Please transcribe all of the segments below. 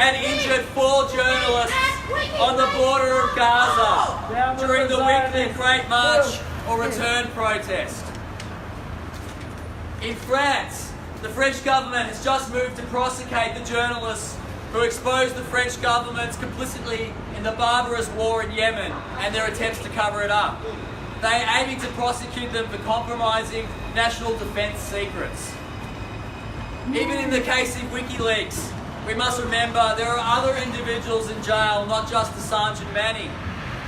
and injured 4 journalists on the border of Gaza during the weekly Great March or Return protest. In France, the French government has just moved to prosecute the journalists who exposed the French government's complicity in the barbarous war in Yemen and their attempts to cover it up. They are aiming to prosecute them for compromising national defence secrets. Even in the case of WikiLeaks, we must remember there are other individuals in jail, not just Assange and Manning.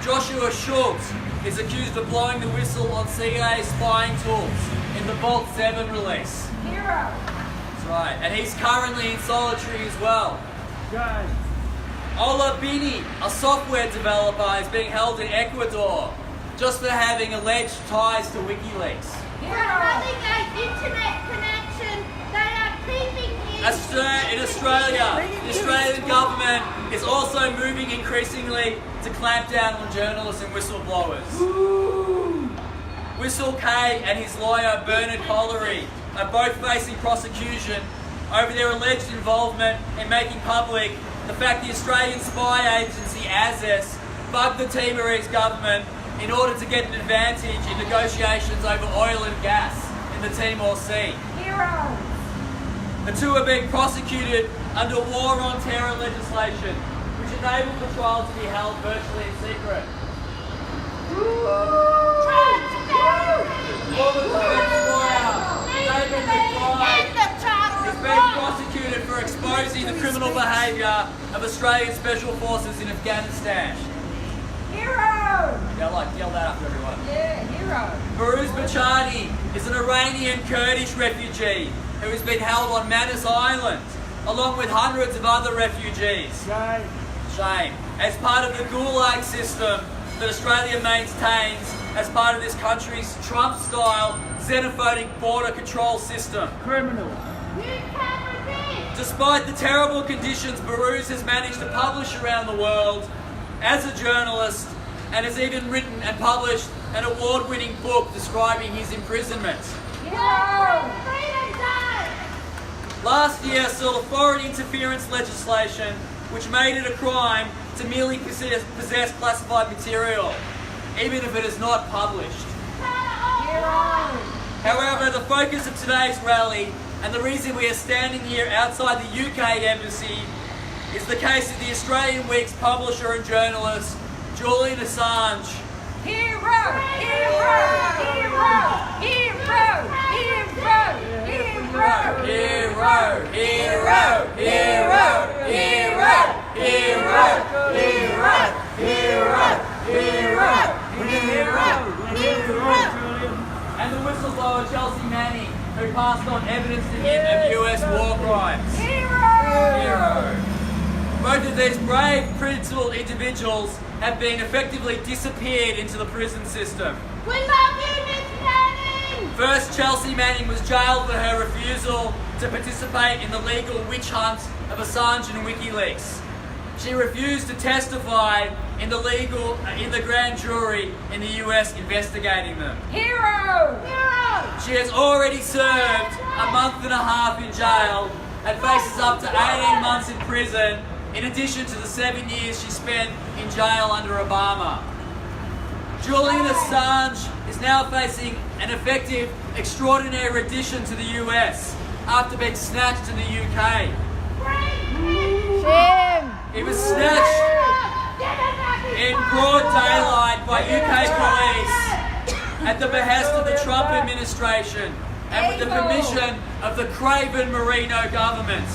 Joshua Schultz is accused of blowing the whistle on CIA spying tools in the Vault 7 release. Hero! That's right, and he's currently in solitary as well. Guys. Ola Bini, a software developer, is being held in Ecuador just for having alleged ties to WikiLeaks. For having an internet connection, they are keeping him. In Australia, the Australian government is also moving increasingly to clamp down on journalists and whistleblowers. Whistle K and his lawyer Bernard Collery are both facing prosecution over their alleged involvement in making public the fact the Australian spy agency ASIS bugged the Timorese government in order to get an advantage in negotiations over oil and gas in the Timor Sea. Hero! The two are being prosecuted under war on terror legislation, which enabled the trial to be held virtually in secret. Former defence lawyer David Heller is being prosecuted for exposing the criminal behaviour of Australian Special Forces in Afghanistan. Hero! Yell that after everyone. Yeah, hero. Firuz Bachani is an Iranian Kurdish refugee who has been held on Manus Island, along with hundreds of other refugees. Shame. As part of the Gulag system that Australia maintains as part of this country's Trump-style xenophobic border control system. Criminal. Despite the terrible conditions Baruz has managed to publish around the world as a journalist, and has even written and published an award-winning book describing his imprisonment. Last year saw the foreign interference legislation which made it a crime to merely possess classified material, even if it is not published. However, the focus of today's rally, and the reason we are standing here outside the UK Embassy, is the case of the Australian Week's publisher and journalist, Julian Assange. Hero! Hero! Hero! Hero! Hero! Hero! Hero! Hero! Hero! Hero! Hero! Hero! And the whistleblower Chelsea Manning, who passed on evidence to him of US war crimes. Hero! Both of these brave, principled individuals have been effectively disappeared into the prison system. We love you, Miss Manning! First, Chelsea Manning was jailed for her refusal to participate in the legal witch hunt of Assange and WikiLeaks. She refused to testify in the grand jury in the US investigating them. Hero! Hero! She has already served a month and a half in jail and faces up to 18 months in prison, in addition to the 7 years she spent in jail under Obama. Julian Assange is now facing an effective, extraordinary addition to the US after being snatched in the UK. He was snatched in broad daylight by UK police at the behest of the Trump administration and with the permission of the craven Marino government.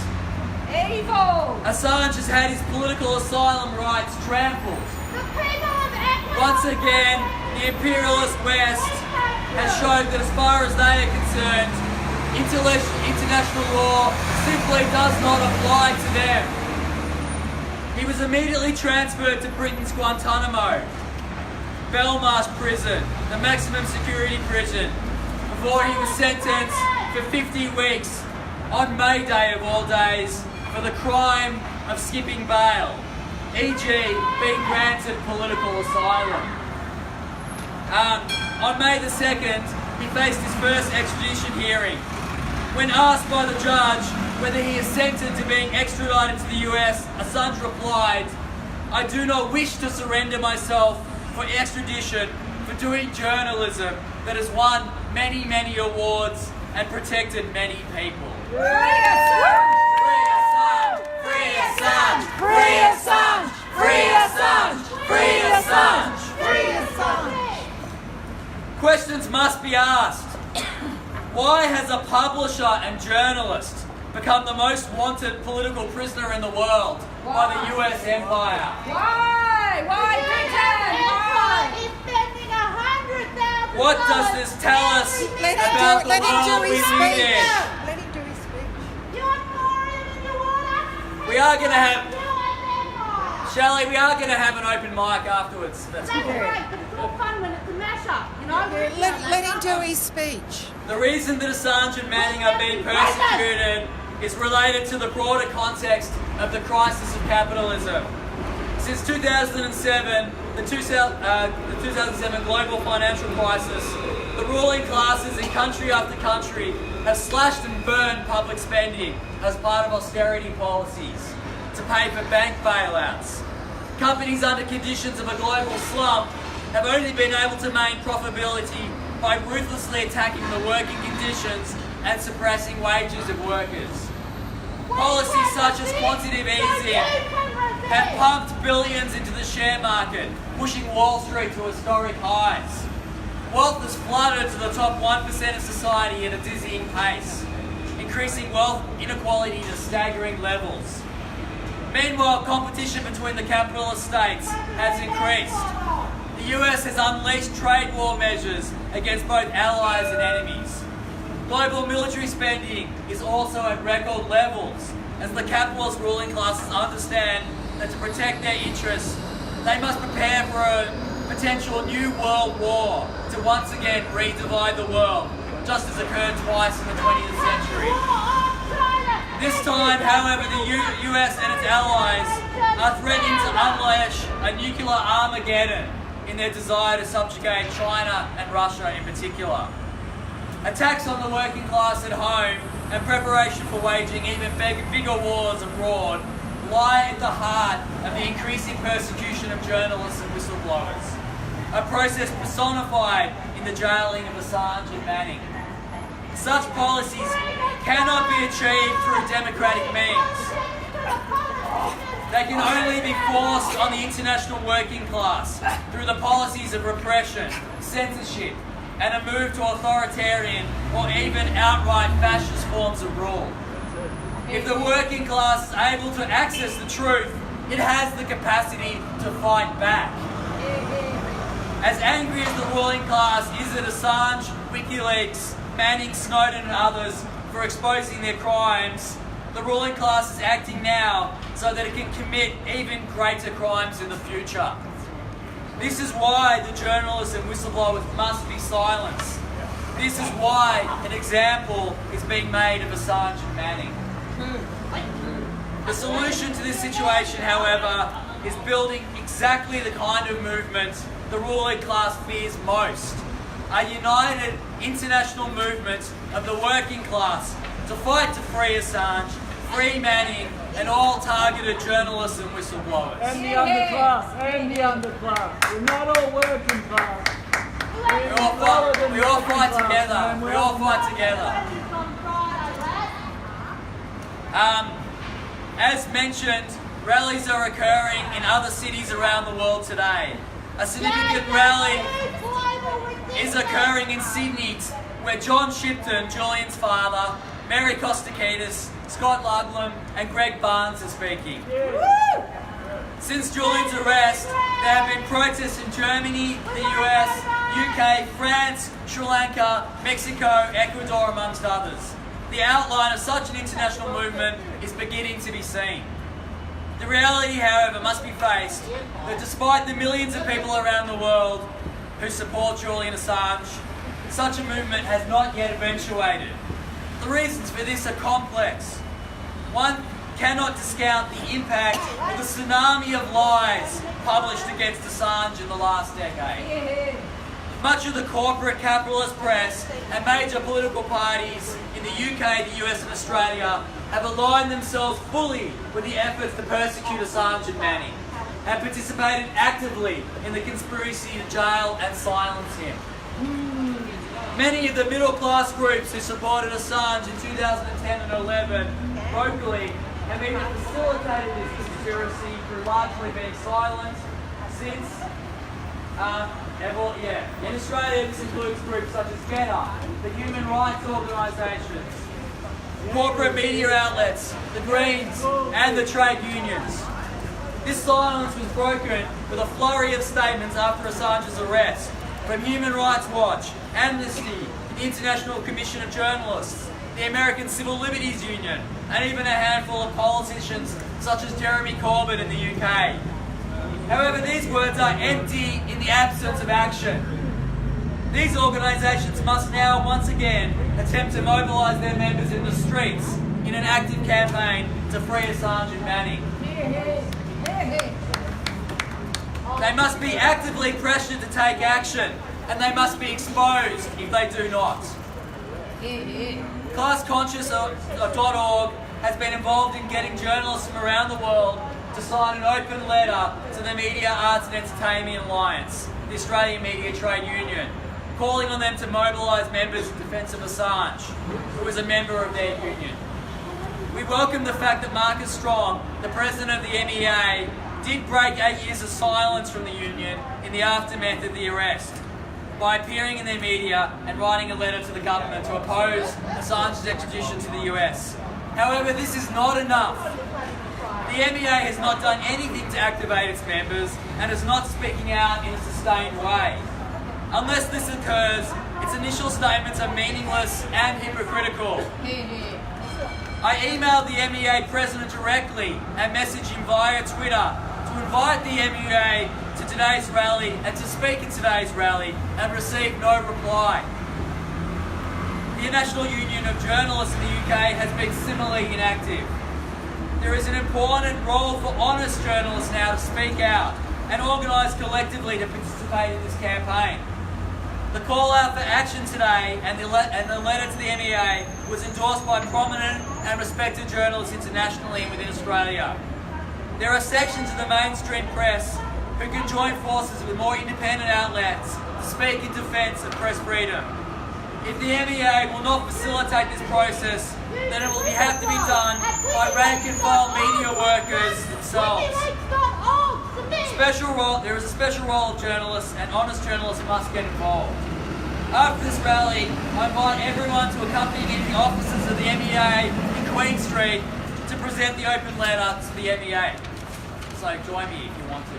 Evil! Assange has had his political asylum rights trampled. The people of Ecuador! Once again, the imperialist West has shown that as far as they are concerned, international law simply does not apply to them. He was immediately transferred to Britain's Guantanamo, Belmarsh prison, the maximum security prison, before he was sentenced for 50 weeks on May Day of all days for the crime of skipping bail, e.g. being granted political asylum. On May the 2nd, he faced his first extradition hearing. When asked by the judge whether he assented to being extradited to the US, Assange replied, "I do not wish to surrender myself for extradition for doing journalism that has won many, many awards and protected many people." Free Assange! Free Assange! Free Assange! Free Assange! Free Assange! Free Assange! Questions must be asked. Why has a publisher and journalist become the most wanted political prisoner in the world by the US empire? Why? Why, Britain? Why? He's spending $100,000. What does this tell us about the Let him world do we his live speech. in? Let him do his speech. You want more in your water? We are going to have, US empire. Shelley, we are going to have an open mic afterwards. That's That's cool. great, but it's all fun when it's a mashup. You know, Let him do his speech. The reason that Assange and Manning are being persecuted is related to the broader context of the crisis of capitalism. Since 2007, the 2007 global financial crisis, the ruling classes in country after country have slashed and burned public spending as part of austerity policies to pay for bank bailouts. Companies under conditions of a global slump have only been able to maintain profitability by ruthlessly attacking the working conditions and suppressing wages of workers. Policies such as quantitative easing have pumped billions into the share market, pushing Wall Street to historic highs. Wealth has flooded to the top 1% of society at a dizzying pace, increasing wealth inequality to staggering levels. Meanwhile, competition between the capitalist states has increased. The US has unleashed trade war measures against both allies and enemies. Global military spending is also at record levels, as the capitalist ruling classes understand that to protect their interests, they must prepare for a potential new world war to once again redivide the world, just as occurred twice in the 20th century. This time, however, the US and its allies are threatening to unleash a nuclear Armageddon in their desire to subjugate China and Russia in particular. Attacks on the working class at home and preparation for waging even bigger wars abroad lie at the heart of the increasing persecution of journalists and whistleblowers, a process personified in the jailing of Assange and Manning. Such policies cannot be achieved through democratic means. They can only be forced on the international working class through the policies of repression, censorship, and a move to authoritarian or even outright fascist forms of rule. If the working class is able to access the truth, it has the capacity to fight back. As angry as the ruling class is at Assange, WikiLeaks, Manning, Snowden and others for exposing their crimes, the ruling class is acting now so that it can commit even greater crimes in the future. This is why the journalists and whistleblowers must be silenced. This is why an example is being made of Assange and Manning. The solution to this situation, however, is building exactly the kind of movement the ruling class fears most. A united international movement of the working class to fight to free Assange, free Manning, and all targeted journalists and whistleblowers. And the underclass, and the underclass. We're not all working class. We all fight together. We all fight together. As mentioned, rallies are occurring in other cities around the world today. A significant rally is occurring in Sydney, where John Shipton, Julian's father, Mary Kostakidis, Scott Ludlam, and Greg Barnes are speaking. Since Julian's arrest, there have been protests in Germany, the US, UK, France, Sri Lanka, Mexico, Ecuador, amongst others. The outline of such an international movement is beginning to be seen. The reality, however, must be faced that despite the millions of people around the world who support Julian Assange, such a movement has not yet eventuated. The reasons for this are complex. One cannot discount the impact of the tsunami of lies published against Assange in the last decade. Much of the corporate capitalist press and major political parties in the UK, the US and Australia have aligned themselves fully with the efforts to persecute Assange and Manning, have participated actively in the conspiracy to jail and silence him. Many of the middle-class groups who supported Assange in 2010 and 11 vocally have even facilitated this conspiracy through largely being silent since. In Australia, this includes groups such as GetUp, the human rights organisations, corporate media outlets, the Greens, and the trade unions. This silence was broken with a flurry of statements after Assange's arrest from Human Rights Watch, Amnesty, the International Commission of Journalists, the American Civil Liberties Union, and even a handful of politicians such as Jeremy Corbyn in the UK. However, these words are empty in the absence of action. These organisations must now once again attempt to mobilise their members in the streets in an active campaign to free Assange and Manning. They must be actively pressured to take action, and they must be exposed if they do not. ClassConscious.org has been involved in getting journalists from around the world to sign an open letter to the Media, Arts and Entertainment Alliance, the Australian Media Trade Union, calling on them to mobilise members in defence of Assange, who is a member of their union. We welcome the fact that Marcus Strong, the president of the MEA, did break 8 years of silence from the union in the aftermath of the arrest by appearing in their media and writing a letter to the government to oppose Assange's extradition to the US. However, this is not enough. The MEA has not done anything to activate its members and is not speaking out in a sustained way. Unless this occurs, its initial statements are meaningless and hypocritical. I emailed the MEA president directly and messaged him via Twitter to invite the MEA to today's rally and to speak at today's rally, and received no reply. The National Union of Journalists in the UK has been similarly inactive. There is an important role for honest journalists now to speak out and organise collectively to participate in this campaign. The call out for action today and the letter to the MEA was endorsed by prominent and respected journalists internationally and within Australia. There are sections of the mainstream press who can join forces with more independent outlets to speak in defence of press freedom. If the MEA will not facilitate this process, then it will have to be done by rank and file media workers themselves. There is a special role of journalists, and honest journalists must get involved. After this rally, I invite everyone to accompany me to the offices of the MEA in Queen Street to present the open letter to the MEA. So join me if you want to.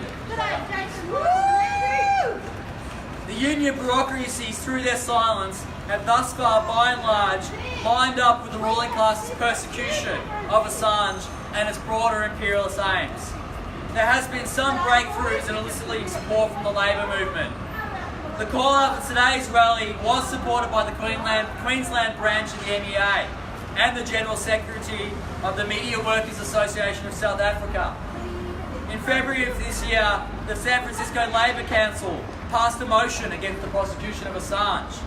The union bureaucracies, through their silence, have thus far, by and large, lined up with the ruling class's persecution of Assange and its broader imperialist aims. There has been some breakthroughs in eliciting support from the Labour movement. The call out for today's rally was supported by the Queensland branch of the MEA and the General Secretary of the Media Workers Association of South Africa. In February of this year, the San Francisco Labour Council passed a motion against the prosecution of Assange.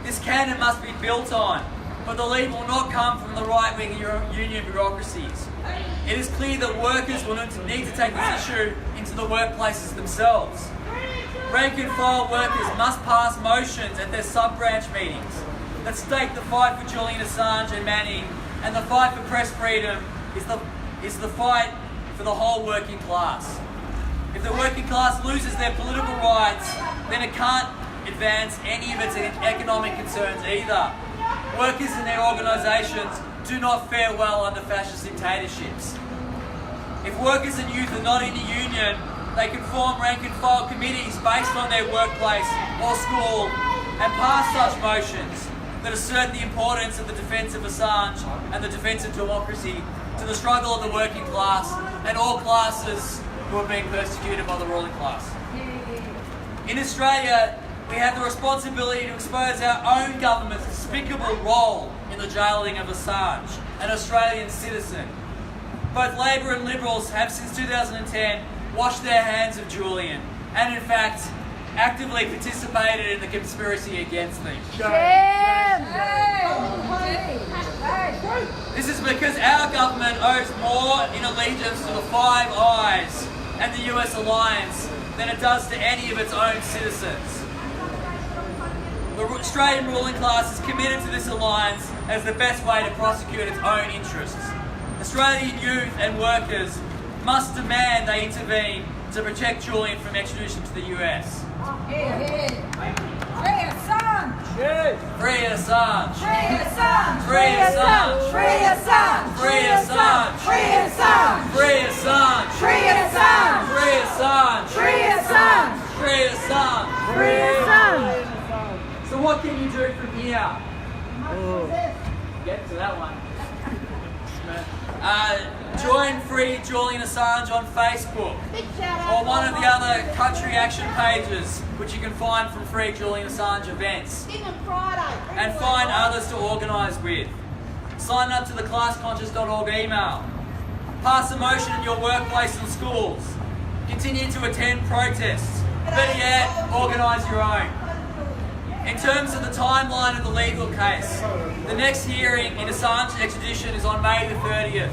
This can and must be built on, but the lead will not come from the right-wing union bureaucracies. It is clear that workers will need to take this issue into the workplaces themselves. Rank and file workers must pass motions at their sub-branch meetings that state the fight for Julian Assange and Manning and the fight for press freedom is the fight for the whole working class. If the working class loses their political rights, then it can't advance any of its economic concerns either. Workers and their organisations do not fare well under fascist dictatorships. If workers and youth are not in a union, they can form rank and file committees based on their workplace or school and pass such motions that assert the importance of the defence of Assange and the defence of democracy to the struggle of the working class and all classes who are being persecuted by the ruling class. In Australia, we have the responsibility to expose our own government's despicable role in the jailing of Assange, an Australian citizen. Both Labor and Liberals have since 2010 washed their hands of Julian, and in fact, actively participated in the conspiracy against me. This is because our government owes more in allegiance to the Five Eyes and the US alliance than it does to any of its own citizens. The Australian ruling class is committed to this alliance as the best way to prosecute its own interests. Australian youth and workers must demand they intervene to protect Julian from extradition to the US. Free Assange! Free Assange! Free Assange! Free Assange! Free Assange! Free Assange! Free Assange! Free Assange! Free Assange! Free Assange! Free Assange! Free Assange! Free Assange! So what can you do from here? Get to that one. Join Free Julian Assange on Facebook Big shout out. or one of the other country action pages which you can find from Free Julian Assange events, King on Friday. and find others to organise with. Sign up to the classconscious.org email. Pass a motion in your workplace and schools. Continue to attend protests. Better yet, organise your own. In terms of the timeline of the legal case, the next hearing in Assange's extradition is on May the 30th,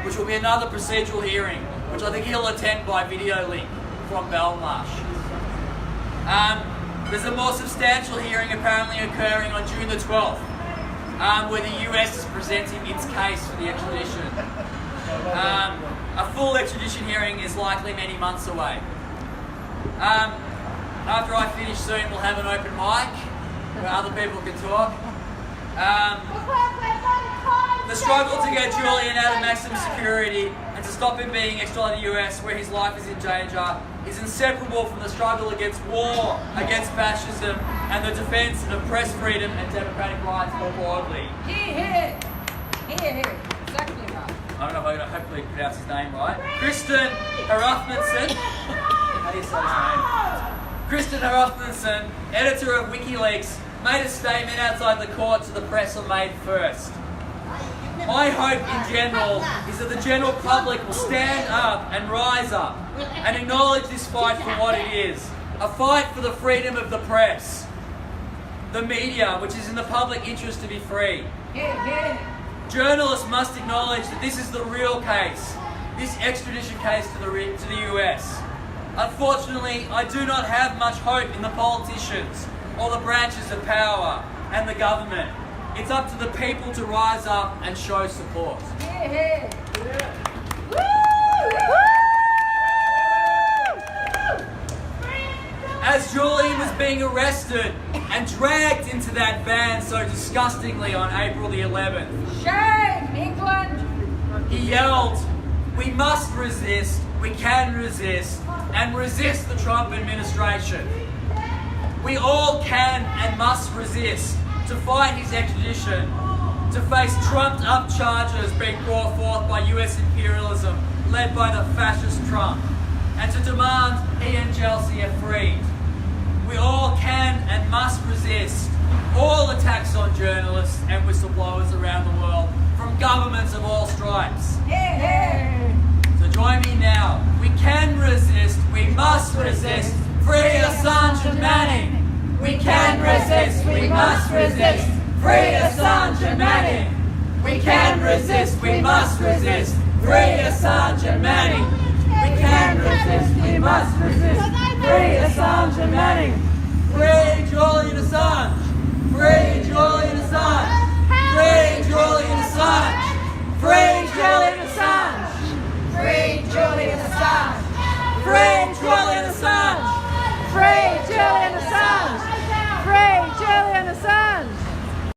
which will be another procedural hearing, which I think he'll attend by video link from Belmarsh. There's a more substantial hearing apparently occurring on June the 12th, where the US is presenting its case for the extradition. A full extradition hearing is likely many months away. After I finish soon, we'll have an open mic where other people can talk. The struggle to get Julian out of maximum security and to stop him being extradited to the US where his life is in danger is inseparable from the struggle against war, against fascism, and the defence of press freedom and democratic rights more broadly. Here. Exactly right. I don't know if I'm going to hopefully pronounce his name right. Kristen Herafmanson. How do you say his name? Kristen Herafmanson, editor of WikiLeaks, made a statement outside the court to the press on May 1st. My hope in general is that the general public will stand up and rise up and acknowledge this fight for what it is. A fight for the freedom of the press, the media, which is in the public interest to be free. Journalists must acknowledge that this is the real case, this extradition case to the US. Unfortunately, I do not have much hope in the politicians or the branches of power and the government. It's up to the people to rise up and show support. As Julian was being arrested and dragged into that van so disgustingly on April the 11th, Shame, England! he yelled, "We must resist, we can resist, and resist the Trump administration. We all can and must resist to fight his extradition, to face trumped-up charges being brought forth by US imperialism led by the fascist Trump, and to demand he and Chelsea are freed. We all can and must resist all attacks on journalists and whistleblowers around the world from governments of all stripes. So join me now. We can resist, we must resist. Free Assange and Manning. We can resist, we must resist. Free Assange and Manning. We can resist, we must resist. Free Assange and Manning. We can resist, we must resist. Free Assange and Manning. Free Julian Assange. Free Julian Assange. Free Julian Assange. Free Julian